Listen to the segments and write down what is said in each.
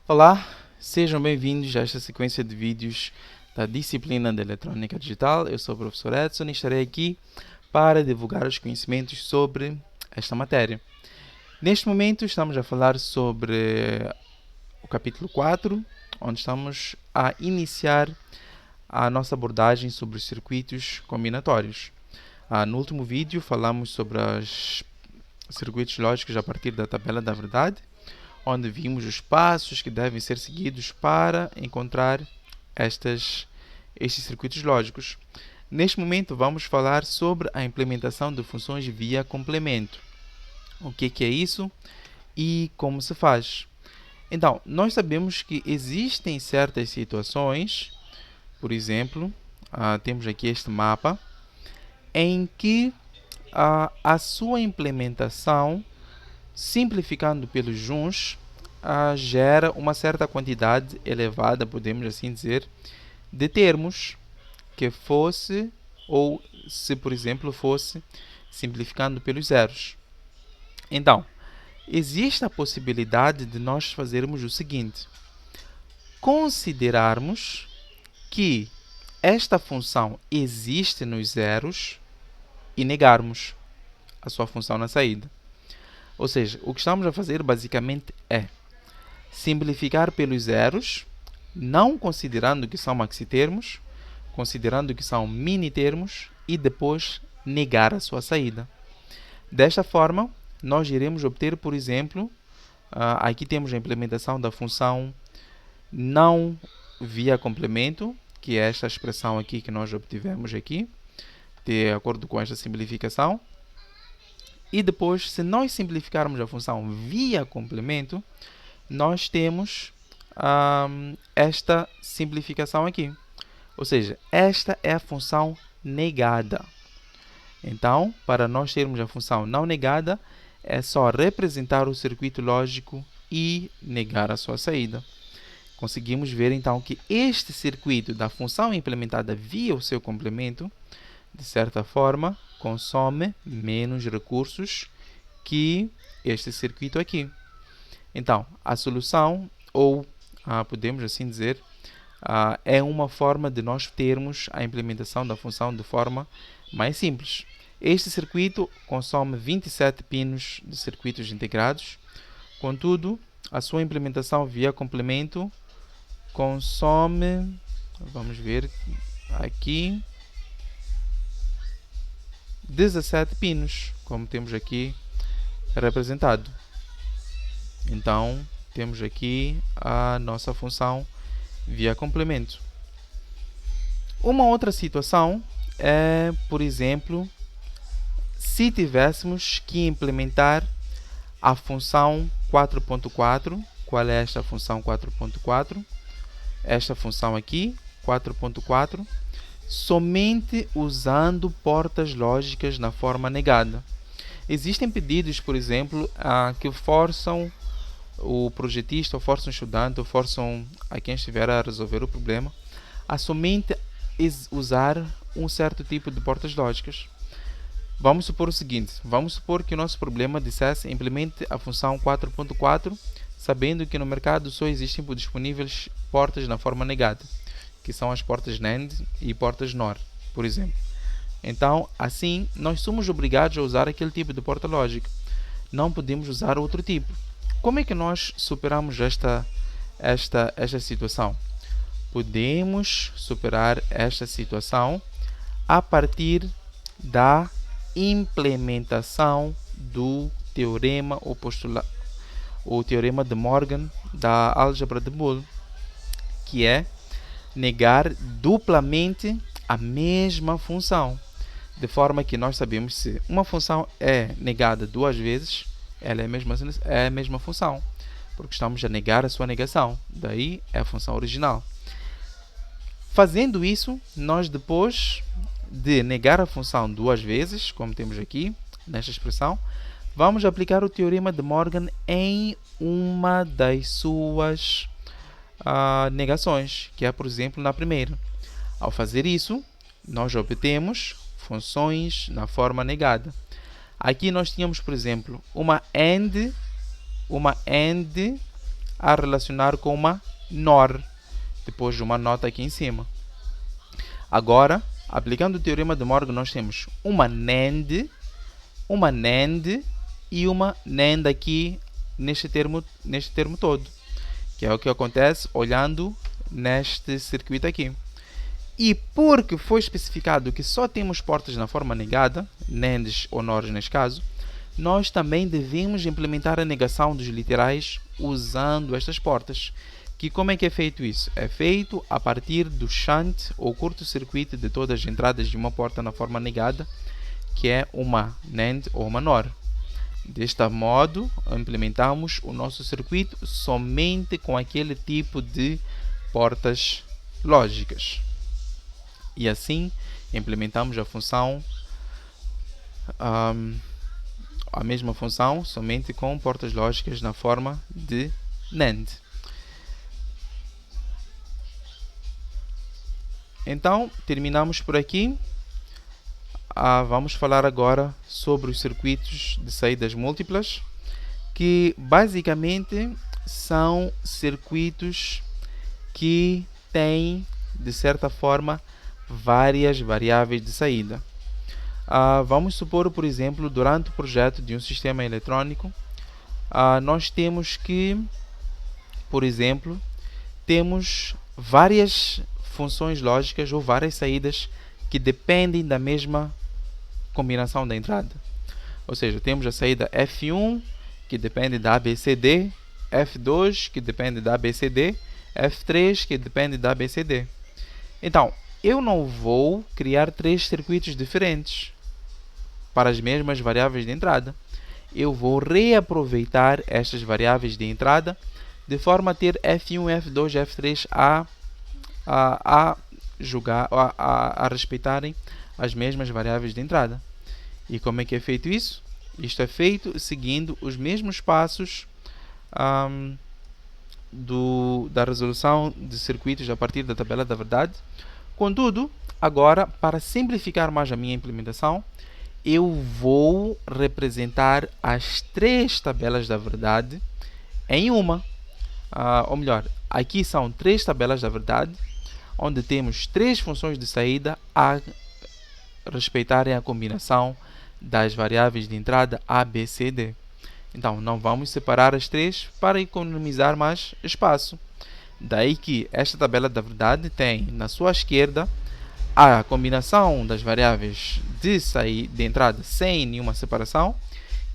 Olá, sejam bem-vindos a esta sequência de vídeos da disciplina de Eletrônica Digital. Eu sou o professor Edson e estarei aqui para divulgar os conhecimentos sobre esta matéria. Neste momento estamos a falar sobre o capítulo 4, onde estamos a iniciar a nossa abordagem sobre os circuitos combinatórios. No último vídeo falamos sobre os circuitos lógicos a partir da tabela da verdade, onde vimos os passos que devem ser seguidos para encontrar estes circuitos lógicos. Neste momento vamos falar sobre a implementação de funções via complemento. O que é isso e como se faz? Então, nós sabemos que existem certas situações, por exemplo, temos aqui este mapa, em que a sua implementação, simplificando pelos juns, gera uma certa quantidade elevada, podemos assim dizer, de termos que fosse, ou se por exemplo fosse simplificando pelos zeros. Então, existe a possibilidade de nós fazermos o seguinte: considerarmos que esta função existe nos zeros e negarmos a sua função na saída. Ou seja, o que estamos a fazer basicamente é simplificar pelos zeros, não considerando que são maxitermos, considerando que são minitermos e depois negar a sua saída. Desta forma, nós iremos obter, por exemplo, aqui temos a implementação da função não via complemento, que é esta expressão aqui que nós obtivemos aqui, de acordo com esta simplificação. E depois, se nós simplificarmos a função via complemento, nós temos esta simplificação aqui. Ou seja, esta é a função negada. Então, para nós termos a função não negada, é só representar o circuito lógico e negar a sua saída. Conseguimos ver então que este circuito da função implementada via o seu complemento, de certa forma, consome menos recursos que este circuito aqui. Então, a solução, ou podemos assim dizer, é uma forma de nós termos a implementação da função de forma mais simples. Este circuito consome 27 pinos de circuitos integrados, contudo, a sua implementação via complemento consome, vamos ver aqui, 17 pinos, como temos aqui representado. Então, temos aqui a nossa função via complemento. Uma outra situação é, por exemplo, se tivéssemos que implementar a função 4.4. Qual é esta função 4.4? Esta função aqui, 4.4, somente usando portas lógicas na forma negada. Existem pedidos, por exemplo, que forçam o projetista, ou forçam o estudante, ou forçam a quem estiver a resolver o problema, a somente usar um certo tipo de portas lógicas. Vamos supor o seguinte: vamos supor que o nosso problema dissesse implemente a função 4.4, sabendo que no mercado só existem disponíveis portas na forma negada, que são as portas NAND e portas NOR, por exemplo. Então, assim, nós somos obrigados a usar aquele tipo de porta lógica. Não podemos usar outro tipo. Como é que nós superamos esta situação? Podemos superar esta situação a partir da implementação do teorema ou postulado, o teorema de Morgan da álgebra de Boole, que é negar duplamente a mesma função, de forma que nós sabemos se uma função é negada duas vezes, ela é a mesma função, porque estamos a negar a sua negação, daí é a função original. Fazendo isso, nós depois de negar a função duas vezes, como temos aqui nesta expressão, vamos aplicar o teorema de Morgan em uma das suas negações, que é, por exemplo, na primeira. Ao fazer isso, nós obtemos funções na forma negada. Aqui nós tínhamos, por exemplo, uma AND a relacionar com uma NOR, depois de uma nota aqui em cima. Agora, aplicando o teorema de Morgan, nós temos uma NAND e uma NAND aqui neste termo todo, que é o que acontece olhando neste circuito aqui. E porque foi especificado que só temos portas na forma negada, NANDs ou NORs neste caso, nós também devemos implementar a negação dos literais usando estas portas. Que como é que é feito isso? É feito a partir do shunt ou curto-circuito de todas as entradas de uma porta na forma negada, que é uma NAND ou uma NOR. Deste modo, implementamos o nosso circuito somente com aquele tipo de portas lógicas. E assim, implementamos a função, a mesma função, somente com portas lógicas na forma de NAND. Então, terminamos por aqui. Vamos falar agora sobre os circuitos de saídas múltiplas, que basicamente são circuitos que têm, de certa forma, várias variáveis de saída. Vamos supor, por exemplo, durante o projeto de um sistema eletrônico, nós temos que, por exemplo, temos várias funções lógicas ou várias saídas que dependem da mesma combinação da entrada. Ou seja, temos a saída F1, que depende da ABCD, F2, que depende da ABCD, F3, que depende da ABCD. Então, eu não vou criar três circuitos diferentes para as mesmas variáveis de entrada. Eu vou reaproveitar estas variáveis de entrada de forma a ter F1, F2, F3 a respeitarem as mesmas variáveis de entrada. E como é que é feito isso? Isto é feito seguindo os mesmos passos da resolução de circuitos a partir da tabela da verdade. Contudo, agora, para simplificar mais a minha implementação, eu vou representar as três tabelas da verdade em uma. Ou melhor, aqui são três tabelas da verdade, onde temos três funções de saída a respeitarem a combinação das variáveis de entrada A, B, C, D. Então, não vamos separar as três para economizar mais espaço. Daí que esta tabela da verdade tem na sua esquerda a combinação das variáveis de entrada sem nenhuma separação,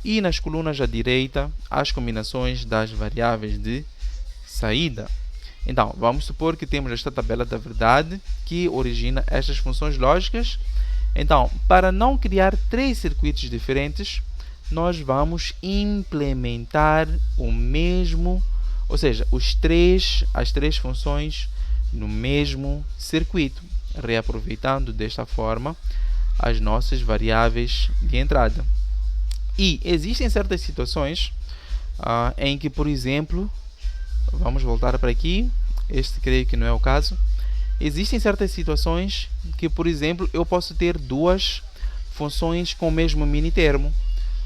e nas colunas à direita as combinações das variáveis de saída. Então, vamos supor que temos esta tabela da verdade que origina estas funções lógicas. Então, para não criar três circuitos diferentes, nós vamos implementar o mesmo, ou seja, as três funções no mesmo circuito, reaproveitando desta forma as nossas variáveis de entrada. E existem certas situações em que, por exemplo, vamos voltar para aqui, este creio que não é o caso. Existem certas situações que, por exemplo, eu posso ter duas funções com o mesmo minitermo,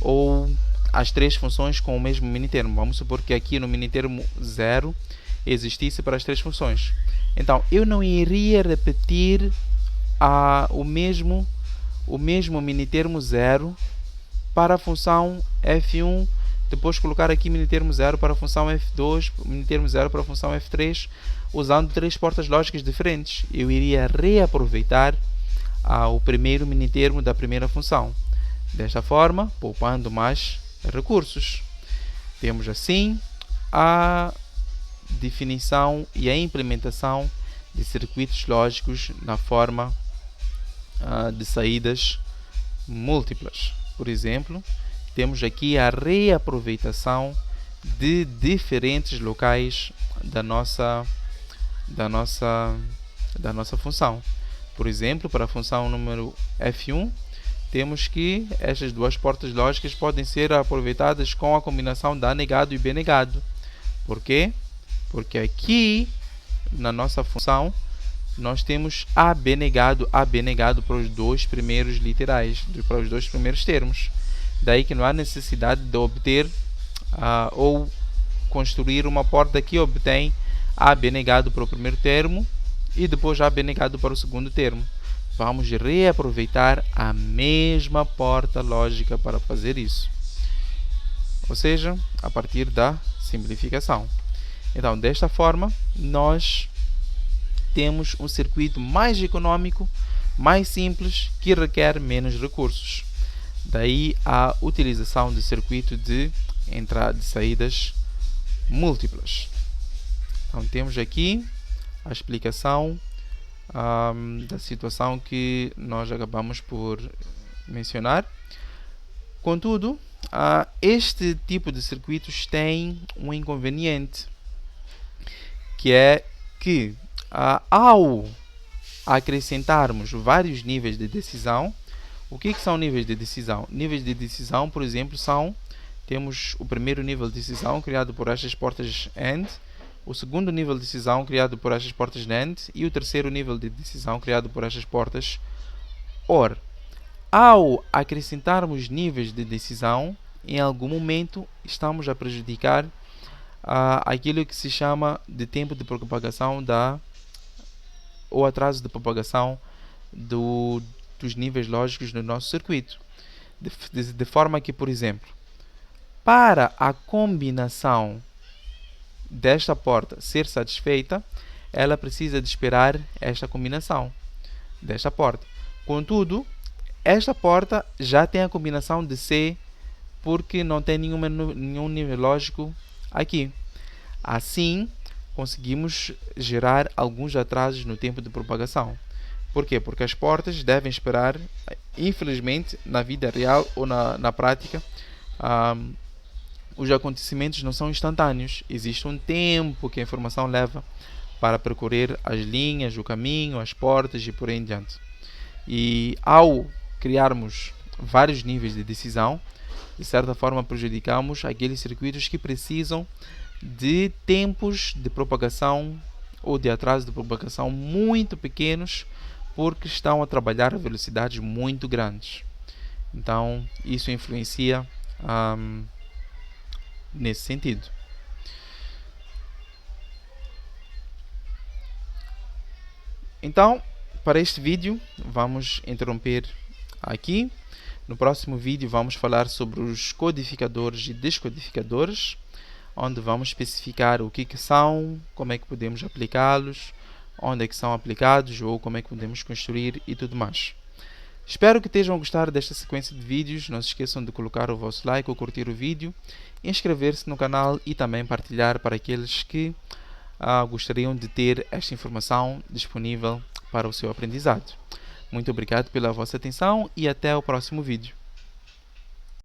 ou as três funções com o mesmo minitermo. Vamos supor que aqui no minitermo 0 existisse para as três funções. Então, eu não iria repetir o mesmo minitermo 0 para a função F1, depois colocar aqui minitermo 0 para a função F2, minitermo 0 para a função F3, usando três portas lógicas diferentes. Eu iria reaproveitar o primeiro minitermo da primeira função. Desta forma, poupando mais recursos. Temos assim a definição e a implementação de circuitos lógicos na forma de saídas múltiplas. Por exemplo, temos aqui a reaproveitação de diferentes locais da nossa função. Por exemplo, para a função número F1, temos que estas duas portas lógicas podem ser aproveitadas com a combinação da negado e B negado. Por quê? Porque aqui na nossa função nós temos AB negado para os dois primeiros literais, para os dois primeiros termos. Daí que não há necessidade de obter ou construir uma porta que obtém AB negado para o primeiro termo e depois AB negado para o segundo termo. Vamos reaproveitar a mesma porta lógica para fazer isso. Ou seja, a partir da simplificação. Então, desta forma, nós temos um circuito mais econômico, mais simples, que requer menos recursos. Daí a utilização do circuito de entrada e saídas múltiplas. Então, temos aqui a explicação da situação que nós acabamos por mencionar. Contudo, este tipo de circuitos tem um inconveniente, que é que ao acrescentarmos vários níveis de decisão, o que são níveis de decisão? Níveis de decisão, por exemplo, temos o primeiro nível de decisão criado por estas portas AND, o segundo nível de decisão criado por estas portas NAND e o terceiro nível de decisão criado por estas portas OR. Ao acrescentarmos níveis de decisão, em algum momento estamos a prejudicar aquilo que se chama de tempo de propagação ou atraso de propagação dos níveis lógicos do nosso circuito. De forma que, por exemplo, para a combinação desta porta ser satisfeita, ela precisa de esperar esta combinação desta porta. Contudo, esta porta já tem a combinação de C, porque não tem nenhum nível lógico aqui. Assim, conseguimos gerar alguns atrasos no tempo de propagação. Por quê? Porque as portas devem esperar, infelizmente, na vida real ou na prática, os acontecimentos não são instantâneos. Existe um tempo que a informação leva para percorrer as linhas, o caminho, as portas e por aí em diante. E ao criarmos vários níveis de decisão, de certa forma prejudicamos aqueles circuitos que precisam de tempos de propagação ou de atraso de propagação muito pequenos, porque estão a trabalhar a velocidades muito grandes. Então, isso influencia nesse sentido. Então, para este vídeo, vamos interromper aqui. No próximo vídeo, vamos falar sobre os codificadores e descodificadores, onde vamos especificar o que são, como é que podemos aplicá-los, onde é que são aplicados ou como é que podemos construir e tudo mais. Espero que tenham gostado desta sequência de vídeos. Não se esqueçam de colocar o vosso like ou curtir o vídeo, inscrever-se no canal e também partilhar para aqueles que gostariam de ter esta informação disponível para o seu aprendizado. Muito obrigado pela vossa atenção e até o próximo vídeo.